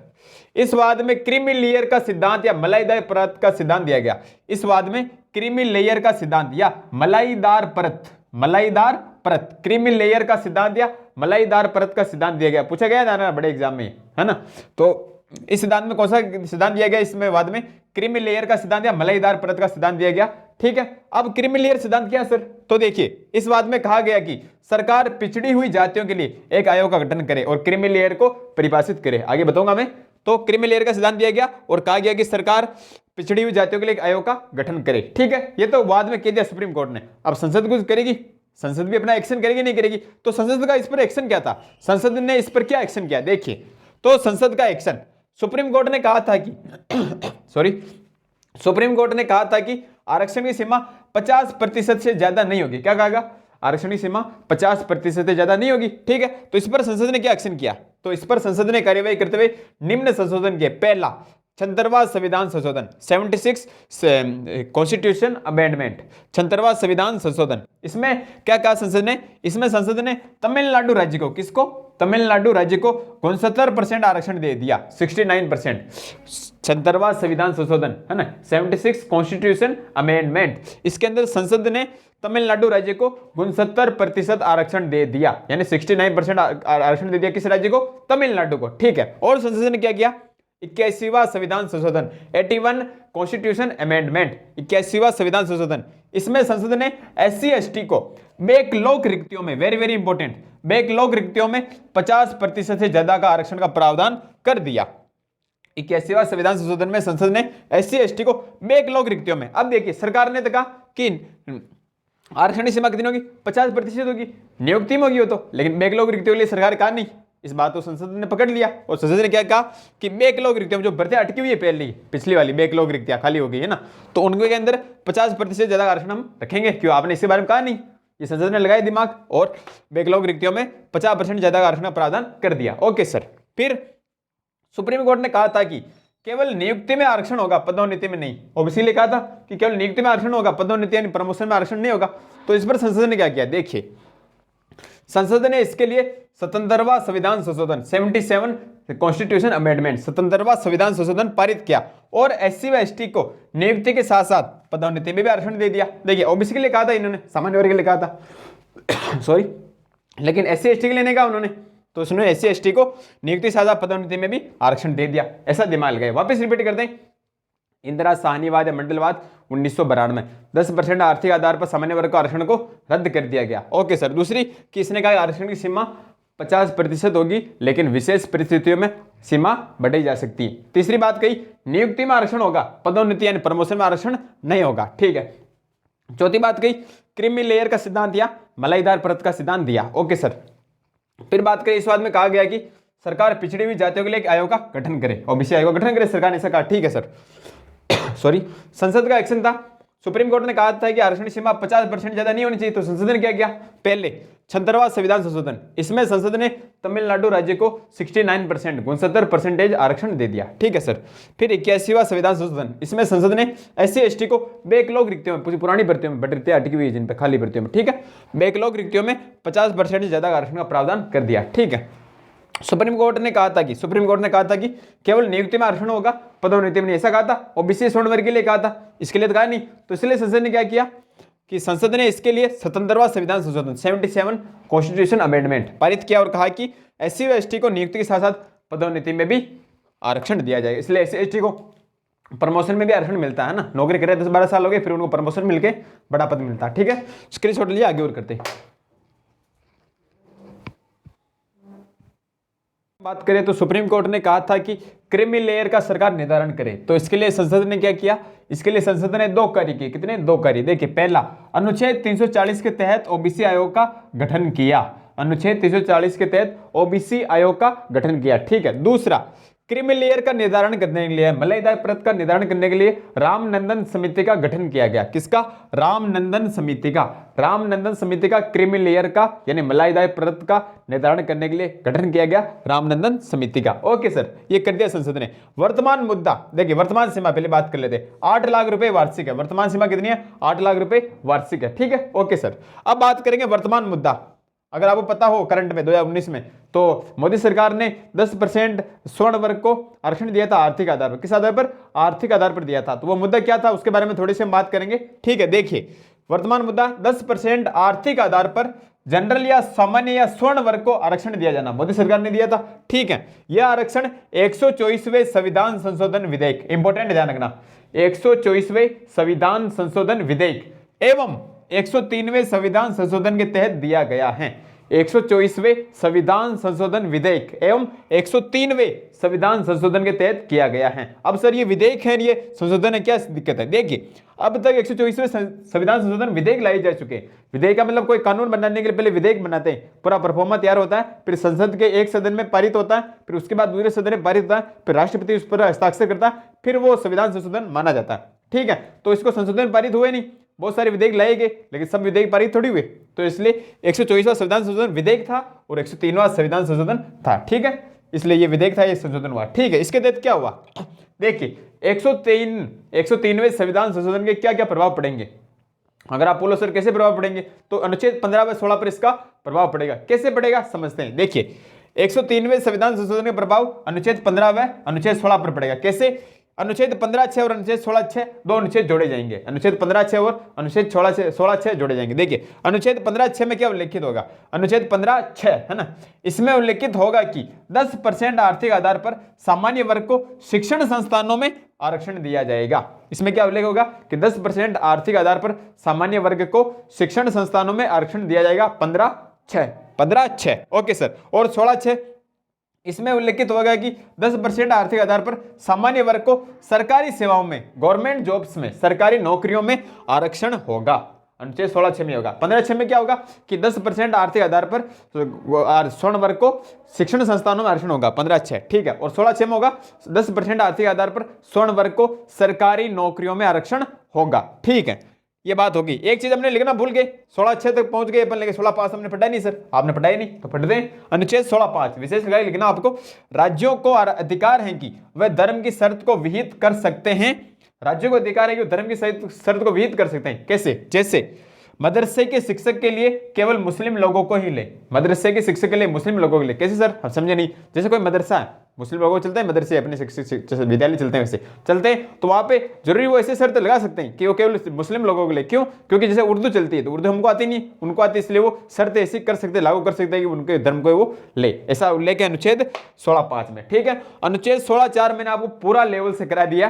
इस वाद में क्रीमी लेयर का सिद्धांत या मलाईदार परत का सिद्धांत दिया गया। इस वाद में क्रीमी लेयर का सिद्धांत या मलाईदार परत, क्रीमी लेयर का सिद्धांत या मलाईदार परत का सिद्धांत दिया गया। पूछा गया ना बड़े एग्जाम में, है ना। तो इस सिद्धांत में कौन सा सिद्धांत दिया गया? इसमें वाद में क्रीमी लेयर का सिद्धांत या मलाईदार परत का सिद्धांत दिया गया। ठीक है। अब क्रीमी लेयर सिद्धांत क्या है सर? तो देखिए इस वाद में कहा गया कि सरकार पिछड़ी हुई जातियों के लिए एक आयोग का गठन करे और क्रीमी लेयर को परिभाषित करे। आगे बताऊंगा मैं। तो क्रीमी लेयर का सिद्धांत दिया गया और कहा गया कि सरकार पिछड़ी हुई जातियों के लिए एक आयोग का गठन करे। ठीक है। ये तो वाद में कह दिया सुप्रीम कोर्ट ने। अब संसद कुछ करेगी, संसद भी अपना एक्शन करेगी नहीं करेगी? तो संसद का इस पर एक्शन क्या था? संसद ने इस पर क्या एक्शन किया? देखिए तो संसद का एक्शन, सुप्रीम कोर्ट ने कहा था कि सुप्रीम कोर्ट ने कहा था कि आरक्षण की सीमा 50% से ज्यादा नहीं होगी। क्या कहा? आरक्षण की सीमा 50% से ज्यादा नहीं होगी। ठीक है। तो इस पर संसद ने क्या एक्शन किया? तो इस पर संसद ने कार्यवाही करते हुए निम्न संशोधन किए। पहला 76वां संविधान संशोधन, 76 कॉन्स्टिट्यूशन अमेंडमेंट, 76वां संविधान संशोधन। इसमें क्या कहा संसद ने? इसमें संसद ने तमिलनाडु राज्य को, किसको? तमिलनाडु राज्य को 69% आरक्षण दे दिया, 69%। 76वां संविधान संशोधन है ना, 76 कॉन्स्टिट्यूशन अमेंडमेंट। इसके अंदर संसद ने तमिलनाडु राज्य को 69% आरक्षण दे दिया, यानी 69% आरक्षण दे दिया। किस राज्य को? तमिलनाडु को। ठीक है। और संसद ने क्या किया? 81वां संविधान संशोधन, 81 कॉन्स्टिट्यूशन अमेंडमेंट, 81वां संविधान संशोधन। इसमें संसद ने SC ST को बैकलॉग रिक्तियों में, वेरी वेरी इंपॉर्टेंट, बैकलॉग रिक्तियों में 50% से ज्यादा का आरक्षण का प्रावधान कर दिया। 81वां संविधान संशोधन में संसद ने SC ST को बैकलॉग रिक्तियों में। अब देखिए सरकार ने तो कहा कि आरक्षण की सीमा कितनी होगी? 50% होगी, नियुक्ति में होगी वो तो, लेकिन बैकलॉग रिक्तियों के लिए सरकार कहा नहीं। इस बात को संसद ने पकड़ लिया और संसद ने क्या कहा कि बैकलॉग रिक्तियां जो भर्तियां अटकी हुई है पिछली वाली बैकलॉग रिक्तियां खाली हो गई है ना, तो उनके अंदर 50% ज्यादा आरक्षण हम रखेंगे। क्यों? आपने इसके बारे में कहा नहीं। ये संसद ने लगाया दिमाग और बैकलॉग रिक्तियों में 50% ज्यादा आरक्षण का प्रावधान कर दिया। Okay sir. फिर सुप्रीम कोर्ट ने कहा था कि केवल नियुक्ति में आरक्षण होगा, पदोन्नति में नहीं। ओबीसी लिखा था कि केवल नियुक्ति में आरक्षण होगा, पदोन्नति यानी प्रमोशन में आरक्षण नहीं होगा। तो इस पर संसद ने क्या किया, देखिए संसद ने इसके लिए 77वां संविधान संशोधन 77 कॉन्स्टिट्यूशन अमेंडमेंट 77वां संविधान संशोधन पारित किया और एससी व एसटी को नियुक्ति के साथ साथ पदोन्नति में भी आरक्षण दे दिया। देखिए ओबीसी के लिए कहा था इन्होंने, सामान्य वर्ग के लिए कहा था सॉरी, लेकिन एससी एसटी के लिए नहीं कहा उन्होंने, तो उसने एससी एसटी को नियुक्ति साझा पदोन्नति में भी आरक्षण दे दिया। ऐसा दिमाग लगाए। वापस रिपीट करते हैं, इंदिरा साहनीवाद या मंडलवाद 1992 10% आर्थिक आधार पर सामान्य वर्ग को आरक्षण को रद्द कर दिया गया। Okay sir. दूसरी कि इसने कहा आरक्षण की सीमा 50% होगी, लेकिन विशेष परिस्थितियों में सीमा बढ़ाई जा सकती है। तीसरी बात कही नियुक्ति में आरक्षण होगा, पदोन्नति यानी प्रमोशन में आरक्षण नहीं होगा। ठीक है। चौथी बात कही क्रीमी लेयर का सिद्धांत या मलाईदार परत का सिद्धांत दिया। Okay sir. फिर बात करें, इस बात में कहा गया कि सरकार पिछड़ी हुई जातियों के लिए एक आयोग का गठन करे, ओबीसी आयोग का गठन करे, सरकार ने ऐसा कहा। ठीक है सर। सॉरी, संसद का एक्शन था, सुप्रीम कोर्ट ने कहा था कि आरक्षण सीमा 50% ज्यादा नहीं होनी चाहिए, तो संसद ने क्या किया, पहले 76वां संविधान संशोधन, इसमें संसद ने तमिलनाडु राज्य को 69% 69% आरक्षण दे दिया। ठीक है सर। फिर 81वां संविधान संशोधन, इसमें संसद ने एससी एसटी को बैकलॉग रिक्तियों में, पुरानी भर्तियों में, बढ़ती अटकी हुई जिन पे खाली भर्तियों में, ठीक है, बैकलॉग रिक्तियों में 50% से ज्यादा आरक्षण का प्रावधान कर दिया। ठीक है। सुप्रीम कोर्ट ने कहा था कि केवल नियुक्ति में आरक्षण होगा, पदोन्नति में नहीं, ऐसा कहा था। ओबीसी स्वर्ण वर्ग के लिए कहा था, इसके लिए तो कहा नहीं। तो इसलिए संसद ने क्या किया कि संसद ने इसके लिए 77वां संविधान संशोधन 77 कॉन्स्टिट्यूशन अमेंडमेंट पारित किया और कहा कि एससी व एसटी को नियुक्ति के साथ साथ पदोन्नति में भी आरक्षण दिया जाएगा। इसलिए एससी एसटी को प्रमोशन में भी आरक्षण मिलता है ना, नौकरी करे 10-12 साल हो गए, फिर उनको प्रमोशन मिलके बड़ा पद मिलता है। ठीक है। स्क्रीनशॉट लीजिए, आगे और करते हैं। बात करें तो सुप्रीम कोर्ट ने कहा था कि क्रीमी लेयर का सरकार निर्धारण करे, तो इसके लिए संसद ने क्या किया, इसके लिए संसद ने 2 कार्य किए। कितने? 2 कार्य। देखिए, पहला अनुच्छेद 340 के तहत ओबीसी आयोग का गठन किया, अनुच्छेद 340 के तहत ओबीसी आयोग का गठन किया। ठीक है। दूसरा, क्रीमी लेयर का निर्धारण करने के लिए, मलाईदार परत का निर्धारण करने के लिए रामनंदन समिति का गठन किया गया। किसका? रामनंदन समिति का। रामनंदन समिति का क्रीमी लेयर का यानी मलाईदार परत का निर्धारण करने के लिए गठन किया गया, रामनंदन समिति का। ओके सर, ये कर दिया संसद ने। वर्तमान मुद्दा, देखिए वर्तमान सीमा पहले बात कर लेते। 8 लाख रुपए वार्षिक है, वर्तमान सीमा कितनी है? 8 लाख रुपए वार्षिक है। ठीक है। Okay sir. अब बात करेंगे वर्तमान मुद्दा। अगर आपको पता हो करंट में 2019 में, तो मोदी सरकार ने 10% स्वर्ण वर्ग को आरक्षण दिया था आर्थिक आधार पर। किस आधार पर? आर्थिक आधार पर दिया था। तो वो मुद्दा क्या था, उसके बारे में थोड़ी सी हम बात करेंगे। ठीक है। देखिए, वर्तमान मुद्दा 10% आर्थिक आधार पर जनरल या सामान्य या स्वर्ण वर्ग को आरक्षण दिया जाना, मोदी सरकार ने दिया था। ठीक है। यह आरक्षण 124वें संविधान संशोधन विधेयक, इंपॉर्टेंट ध्यान रखना, 124वें संविधान संशोधन विधेयक एवं 103वें संविधान संशोधन के तहत दिया गया है। 124वें संविधान संशोधन विधेयक एवं 103वें संविधान संशोधन के तहत किया गया है। अब सर ये विधेयक है, ये संशोधन है, क्या दिक्कत है? देखिए, अब तक 124वें संविधान संशोधन विधेयक लाए जा चुके हैं। विधेयक का मतलब कोई कानून बनाने के लिए पहले विधेयक बनाते हैं, पूरा परफॉर्मा तैयार होता है, फिर संसद के एक सदन में पारित होता है, फिर उसके बाद दूसरे सदन में पारित होता है, फिर राष्ट्रपति उस पर हस्ताक्षर करता है, फिर वो संविधान संशोधन माना जाता है। ठीक है। तो इसको संशोधन पारित हुए नहीं, बहुत सारे विधेयक लाए गए, लेकिन सब विधेयक पारित थोड़ी हुए। तो इसलिए 124वां संविधान संशोधन विधेयक था और 103वां संविधान संशोधन था। ठीक है। इसलिए ये विधेयक था, ये संशोधन हुआ। ठीक है। इसके तहत क्या हुआ, देखिए 103वें संविधान संशोधन के क्या क्या प्रभाव पड़ेंगे। अगर आप बोलो सर कैसे प्रभाव पड़ेंगे, तो अनुच्छेद 15 व 16 पर इसका प्रभाव पड़ेगा। कैसे पड़ेगा समझते हैं। देखिए, 103वें संविधान संशोधन का प्रभाव अनुच्छेद 15 व अनुच्छेद 16 पर पड़ेगा। कैसे? अनुच्छेद 15(6) और अनुच्छेद 16(6) 2 अनुच्छेद जोड़े जाएंगे। अनुच्छेद 15(6) और अनुच्छेद 16(6) जोड़े जाएंगे। देखिए, अनुच्छेद 15(6) में क्या उल्लेखित होगा? अनुच्छेद 15(6) है ना, इसमें उल्लेखित होगा कि 10% आर्थिक आधार पर सामान्य वर्ग को शिक्षण संस्थानों में आरक्षण दिया जाएगा। इसमें क्या उल्लेख होगा कि 10% आर्थिक आधार पर सामान्य वर्ग को शिक्षण संस्थानों में आरक्षण दिया जाएगा। 15(6). Okay sir. और 16(6) इसमें उल्लेखित होगा कि 10% आर्थिक आधार पर सामान्य वर्ग को सरकारी सेवाओं में, गवर्नमेंट जॉब्स में, सरकारी नौकरियों में आरक्षण होगा। अनुच्छेद 16(6) में होगा। 15(6) में क्या होगा कि 10% आर्थिक आधार पर स्वर्ण वर्ग को शिक्षण संस्थानों में आरक्षण होगा। 15(6). ठीक है। और 16(6) में होगा 10% आर्थिक आधार पर स्वर्ण वर्ग को सरकारी नौकरियों में आरक्षण होगा। ठीक है। ये बात होगी। एक चीज हमने लिखना भूल गए, 16(6) तक पहुंच गए अपन, लेकिन 16(5) हमने पढ़ा नहीं सर, आपने पढ़ा ही नहीं तो पढ़ दें। अनुच्छेद 16(5) विशेष लिखना आपको, राज्यों को अधिकार है कि वह धर्म की शर्त को विहित कर सकते हैं। राज्यों को अधिकार है कि धर्म की शर्त को विहित कर सकते हैं। कैसे? जैसे मदरसे के शिक्षक के लिए केवल मुस्लिम लोगों को ही ले, मदरसे के शिक्षक के लिए मुस्लिम लोगों के लिए। कैसे सर? हम समझे नहीं। जैसे कोई मदरसा है, मुस्लिम लोगों को चलते हैं मदरसे, अपने शिक्षक विद्यालय चलते हैं वैसे चलते हैं, तो वहां पे जरूरी वो ऐसे शर्त लगा सकते हैं कि वो केवल मुस्लिम लोगों के लिए। क्यों? क्योंकि जैसे उर्दू चलती है तो उर्दू हमको आती नहीं, उनको आती, इसलिए वो शर्त ऐसी कर सकते, लागू कर सकते हैं कि उनके धर्म को वो ले। ऐसा उल्लेख है अनुच्छेद 16(5) में। ठीक है। अनुच्छेद 16(4) मैंने आपको पूरा लेवल से करा दिया,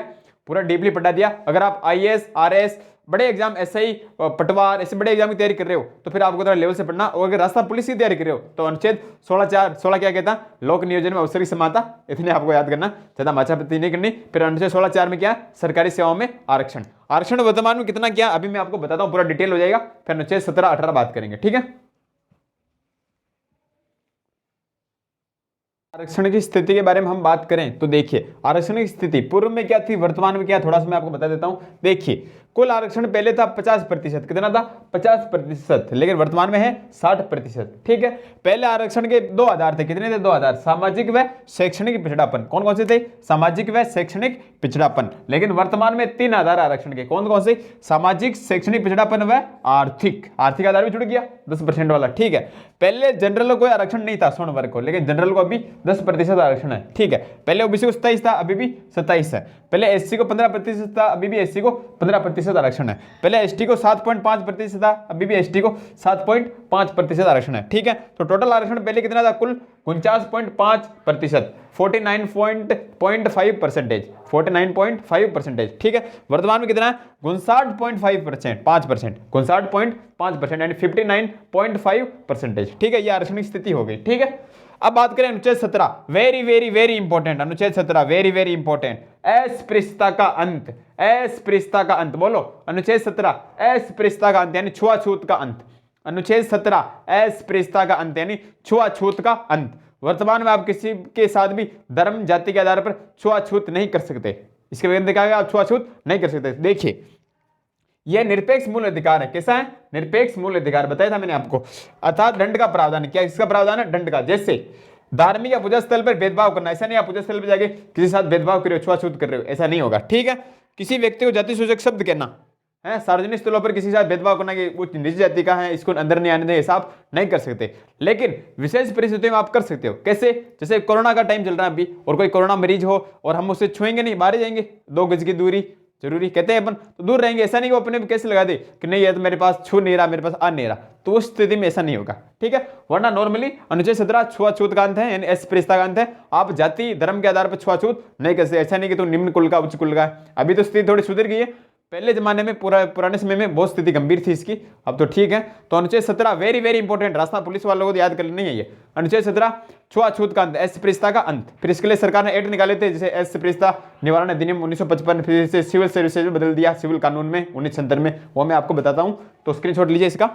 पूरा डीपली पढ़ा दिया। अगर आप IAS RS बड़े एग्जाम SI पटवार ऐसे बड़े एग्जाम की तैयारी कर रहे हो तो फिर आपको थोड़ा लेवल से पढ़ना। और अगर रास्ता पुलिस की तैयारी कर रहे हो तो अनुच्छेद 16(4) क्या कहता? लोक नियोजन में अवसर की समानता। इतने आपको याद करना, ज्यादा माचापत्ती नहीं करनी। फिर अनुच्छेद 16(4) में क्या? सरकारी सेवाओं में आरक्षण। आरक्षण वर्तमान में कितना क्या अभी मैं आपको बताता हूँ, पूरा डिटेल हो जाएगा। फिर अनुच्छेद 17-18 बात करेंगे। ठीक है। आरक्षण की स्थिति के बारे में हम बात करें तो देखिए, आरक्षण की स्थिति पूर्व में क्या थी, वर्तमान में क्या, थोड़ा सा मैं आपको बता देता हूं। देखिए, कुल आरक्षण पहले था 50%। कितना था? 50%। लेकिन वर्तमान में है 60%। ठीक है। पहले आरक्षण के 2 आधार थे। कितने थे? 2 आधार, सामाजिक व शैक्षणिक पिछड़ापन। कौन कौन से थे? सामाजिक व शैक्षणिक पिछड़ापन। लेकिन वर्तमान में 3 आधार आरक्षण के। कौन कौन से? सामाजिक, शैक्षणिक पिछड़ापन व आर्थिक। आर्थिक आधार भी जुड़ गया 10% वाला। ठीक है। पहले जनरल को कोई आरक्षण नहीं था, स्वर्ण वर्ग को, लेकिन जनरल को अभी 10% आरक्षण है। ठीक है। पहले OBC को 27 था, अभी भी 27 है। पहले SC को 15% था, अभी भी SC को 15% आरक्षण है। पहले ST को 7.5% था, अभी भी ST को 7.5% आरक्षण है। ठीक है। तो टोटल आरक्षण पहले कितना था? कुल 49.5%, 49.5%, 49.5%। ठीक है। वर्तमान में कितना है? 59.5%, 5%, 59.5% यानी 59.5%। ठीक है। ये आरक्षण की स्थिति हो गई। ठीक है। अब बात करें अनुच्छेद 17, वेरी वेरी वेरी इंपॉर्टेंट। अनुच्छेद 17 वेरी वेरी इंपॉर्टेंट। अस्पृश्यता का अंत, अस्पृश्यता का अंत बोलो। अनुच्छेद 17 अस्पृश्यता का अंत यानी छुआछूत का अंत। अनुच्छेद 17 अस्पृश्यता का अंत यानी छुआछूत का अंत। वर्तमान में आप किसी के साथ भी धर्म जाति के आधार पर छुआछूत नहीं कर सकते। इसके बगैर देखा गया आप छुआछूत नहीं कर सकते। देखिए, यह निरपेक्ष मूल अधिकार है। कैसा है? निरपेक्ष मूल अधिकार बताया था मैंने आपको। अर्थात दंड का प्रावधान। क्या इसका प्रावधान है? दंड का। जैसे धार्मिक या पूजा स्थल पर भेदभाव करना, ऐसा नहीं आप पूजा स्थल पर जाके किसी साथ भेदभाव कर रहे हो, छुआछूत कर रहे हो, ऐसा नहीं होगा। ठीक है। किसी व्यक्ति को जाति सूचक शब्द कहना है, सार्वजनिक स्थलों पर किसी के साथ भेदभाव करना कि वो निजी जाति का है, इसको अंदर नहीं आने दें, ऐसा आप नहीं कर सकते। लेकिन विशेष परिस्थितियों में आप कर सकते हो। कैसे? जैसे कोरोना का टाइम चल रहा है अभी और कोई कोरोना मरीज हो और हम उससे छुएंगे नहीं, बाहर जाएंगे, 2 गज की दूरी जरूरी कहते हैं अपन, तो दूर रहेंगे। ऐसा नहीं कि वो अपने कैसे लगा दे कि नहीं ये तो मेरे पास छू नहीं रहा, मेरे पास आ नहीं रहा, तो उस स्थिति में ऐसा नहीं होगा। ठीक है। वरना नॉर्मली अनुच्छेद 17 छुआछूत का अंत है, यानी अस्पृश्यता का अंत है। आप जाति धर्म के आधार पर छुआछूत नहीं कर सकते। ऐसा नहीं कि तुम निम्न कुल का उच्च कुल का है। अभी तो स्थिति थोड़ी सुधर गई है, पहले जमाने में पुराने समय में बहुत स्थिति गंभीर थी इसकी, अब तो ठीक है। तो अनुच्छेद 17 वेरी वेरी इंपॉर्टेंट, रास्ता पुलिस वालों को याद करनी है ये। अनुच्छेद 17 छुआछूत का अंत, अस्पृश्यता का अंत। फिर इसके लिए सरकार ने एक्ट निकाले थे, जैसे अस्पृश्यता निवारण अधिनियम 1955, फिर इसे सिविल सर्विसेज में बदल दिया, सिविल कानून में 1976 में, वो मैं आपको बताता हूं, तो स्क्रीनशॉट लीजिए इसका।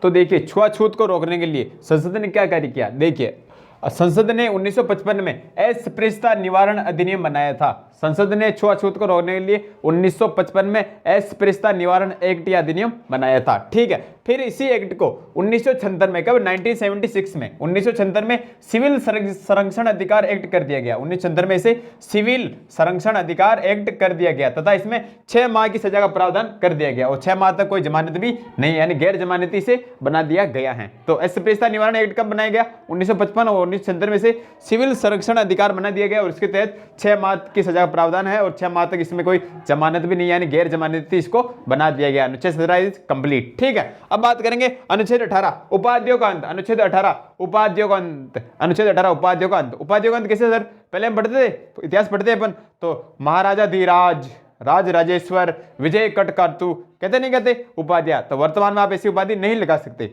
तो देखिए, छुआछूत को रोकने के लिए संसद ने क्या कार्य किया। देखिए, संसद ने 1955 में अस्पृश्यता निवारण अधिनियम बनाया था। संसद ने छुआछूत को रोकने के लिए 1955 में अस्पृश्यता निवारण एक्ट या अधिनियम बनाया था। ठीक है। फिर इसी एक्ट को 1976 में, कब? 1976 में, 1976 में सिविल संरक्षण अधिकार एक्ट कर दिया गया। 1976 में इसे सिविल संरक्षण अधिकार एक्ट कर दिया गया तथा इसमें 6 माह की सजा का प्रावधान कर दिया गया और 6 माह तक कोई जमानत भी नहीं, यानी गैर जमानती से बना दिया गया है। तो अस्पृश्यता निवारण एक्ट कब बनाया गया? 1955 और 1976 में से सिविल संरक्षण अधिकार बना दिया गया और इसके तहत 6 माह की सजा का प्रावधान है और 6 माह तक इसमें कोई जमानत भी नहीं, यानी गैर जमानती इसको बना दिया गया। अनुच्छेद 17 इज कंप्लीट। ठीक है। अब बात करेंगे अनुच्छेद 18 उपाधियों का अंत। अनुच्छेद 18 उपाधियों का अंत। अनुच्छेद 18 उपाधियों का अंत। उपाधियों का अंत कैसे सर? पहले हम पढ़ते थे, इतिहास पढ़ते अपन, तो महाराजा धीराज, राज राजेश्वर, विजय कटकातु, कहते नहीं कहते उपाधियां। तो वर्तमान में आप ऐसी उपाधि नहीं लगा सकते।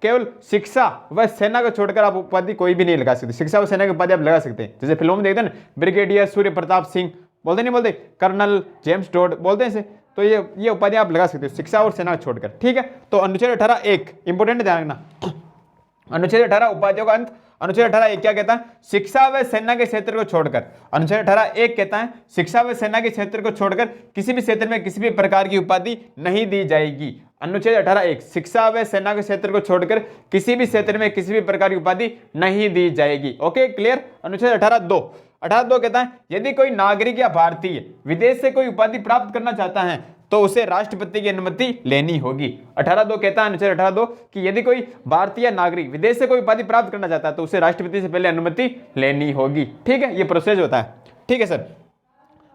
केवल शिक्षा व सेना को छोड़कर आप उपाधि कोई भी नहीं लगा सकते। शिक्षा व सेना की उपाधि आप लगा सकते हैं, जैसे फिल्मों में देखते हैं ना, ब्रिगेडियर सूर्य प्रताप सिंह, बोलते नहीं बोलते, कर्नल जेम्स टोड, बोलते हैं इसे। तो ये उपाधि आप लगा सकते हो शिक्षा और सेना को छोड़कर। ठीक है। तो अनुच्छेद 18 एक इंपोर्टेंट ध्यान रखना, अनुच्छेद 18 उपाधियों का अंत। अनुच्छेद 18(1) क्या कहता है? शिक्षा व सेना के क्षेत्र को छोड़कर, अनुच्छेद 18(1) कहता है शिक्षा व सेना के क्षेत्र को छोड़कर किसी भी क्षेत्र में किसी भी प्रकार की उपाधि नहीं दी जाएगी। अनुच्छेद 18(1) शिक्षा व सेना के क्षेत्र को छोड़कर किसी भी क्षेत्र में किसी भी प्रकार की उपाधि नहीं दी जाएगी। Okay, clear. अनुच्छेद 18(2) कहता है यदि कोई नागरिक या भारतीय विदेश से कोई उपाधि प्राप्त करना चाहता है तो उसे राष्ट्रपति की अनुमति लेनी होगी। 18(2) कहता है, अनुच्छेद 18(2) कि यदि कोई भारतीय नागरिक विदेश से कोई उपाधि प्राप्त करना चाहता है तो उसे राष्ट्रपति से पहले अनुमति लेनी होगी। ठीक है, ये प्रोसेस होता है। ठीक है सर।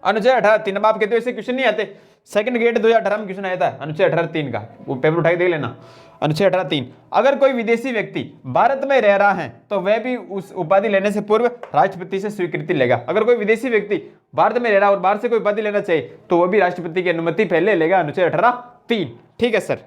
अनुच्छेद 18(3) अब आप कहते हो इसे क्वेश्चन नहीं आते, सेकंड ग्रेड 2018 में क्वेश्चन आया था अनुच्छेद 18(3) का, वो पेपर उठा के देख लेना। अनुच्छेद 18(3) अगर कोई विदेशी व्यक्ति भारत में रह रहा है तो वह भी उस उपाधि लेने से पूर्व राष्ट्रपति से स्वीकृति लेगा। अगर कोई विदेशी व्यक्ति भारत में रह रहा है और बाहर से कोई उपाधि लेना चाहिए तो वह भी राष्ट्रपति की अनुमति पहले लेगा। अनुच्छेद 18(3). ठीक है सर।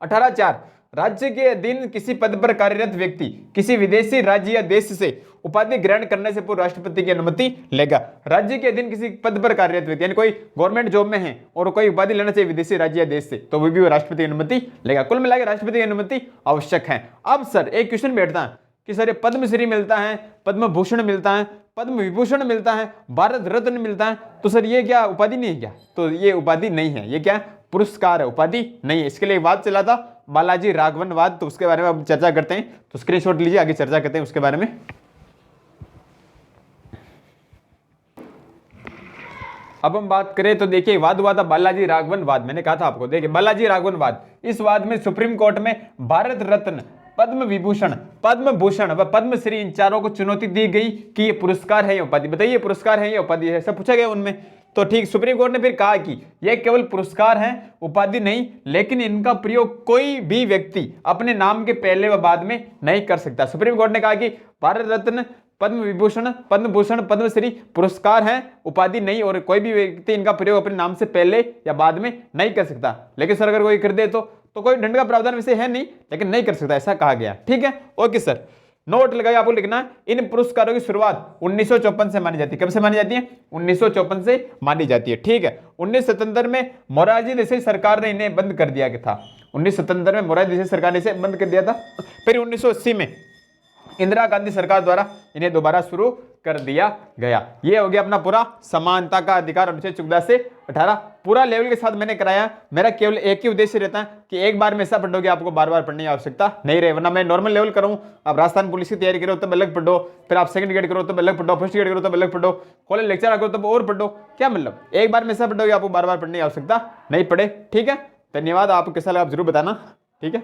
18(4) राज्य के अधीन किसी पद पर कार्यरत व्यक्ति किसी विदेशी राज्य या देश से उपाधि ग्रहण करने से पूर्व राष्ट्रपति की अनुमति लेगा। राज्य के अधीन किसी पद पर कार्यरत व्यक्ति यानी कोई गवर्नमेंट जॉब में है और कोई उपाधि लेना चाहिए विदेशी राज्य या देश से तो वो भी राष्ट्रपति की अनुमति लेगा। कुल मिलाकर राष्ट्रपति की अनुमति आवश्यक है। अब सर एक क्वेश्चन बैठता है कि सर ये पद्मश्री मिलता है, पद्म भूषण मिलता है, पद्म विभूषण मिलता है, भारत रत्न मिलता है, तो सर ये क्या उपाधि नहीं है क्या? तो ये उपाधि नहीं है, ये क्या पुरस्कार है, उपाधि नहीं है। इसके लिए एक वाद चला था बालाजी राघवनवाद, तो उसके बारे में अब चर्चा करते हैं। तो स्क्रीनशॉट लीजिए, आगे चर्चा करते हैं उसके बारे में। अब हम बात करें तो देखिए वाद हुआ था बालाजी राघवनवाद, मैंने कहा था आपको, देखिए बालाजी राघवनवाद, इस वाद में सुप्रीम कोर्ट में भारत रत्न, पद्म विभूषण, पद्म भूषण व पद्मश्री इन चारों को चुनौती दी गई कि ये पुरस्कार है या उपाधि, बताइए पुरस्कार है या उपाधि है, सब पूछा गया उनमें। तो ठीक, सुप्रीम कोर्ट ने फिर कहा कि ये केवल पुरस्कार है, उपाधि नहीं, लेकिन इनका प्रयोग कोई भी व्यक्ति अपने नाम के पहले व बाद में नहीं कर सकता। सुप्रीम कोर्ट ने कहा कि भारत रत्न, पद्म विभूषण, पद्म भूषण, पद्मश्री पुरस्कार हैं, उपाधि नहीं, और कोई भी व्यक्ति इनका प्रयोग अपने नाम से पहले या बाद में नहीं कर सकता। लेकिन सर अगर कोई कर दे तो कोई दंड का प्रावधान वैसे है नहीं, लेकिन नहीं कर सकता, ऐसा कहा गया। ठीक है, ओके सर। नोट लगाइए, आपको लिखना है इन पुरस्कारों की शुरुआत 1954 से मानी जाती है। कब से मानी जाती है? 1954 से मानी जाती है। ठीक है, 1977 में मोरारजी देसाई सरकार ने इन्हें बंद कर दिया था। 1977 में मोरारजी देसाई सरकार ने इसे बंद कर दिया था। फिर 1980 में इंदिरा गांधी सरकार द्वारा इन्हें दोबारा शुरू कर दिया गया। ये हो गया अपना पूरा समानता का अधिकार अनुच्छेद 14 से 18 पूरा लेवल के साथ मैंने कराया। मेरा केवल एक ही उद्देश्य रहता है कि एक बार में ऐसा पढ़ोगे आपको बार बार पढ़ने की आवश्यकता नहीं रहे, वरना मैं नॉर्मल लेवल करूँ, आप राजस्थान पुलिस की तैयारी करो तब अलग पढ़ो, फिर आप सेकंड ग्रेड करो तब अलग पढ़ो, फर्स्ट ग्रेड करो तब अलग पढ़ो, कॉलेज लेक्चर करो तब और पढ़ो, क्या मतलब एक बार में ऐसा पढ़ोगे आपको बार बार पढ़ने की आवश्यकता नहीं पड़े। ठीक है, धन्यवाद। आपको कैसा लगा आप जरूर बताना। ठीक है।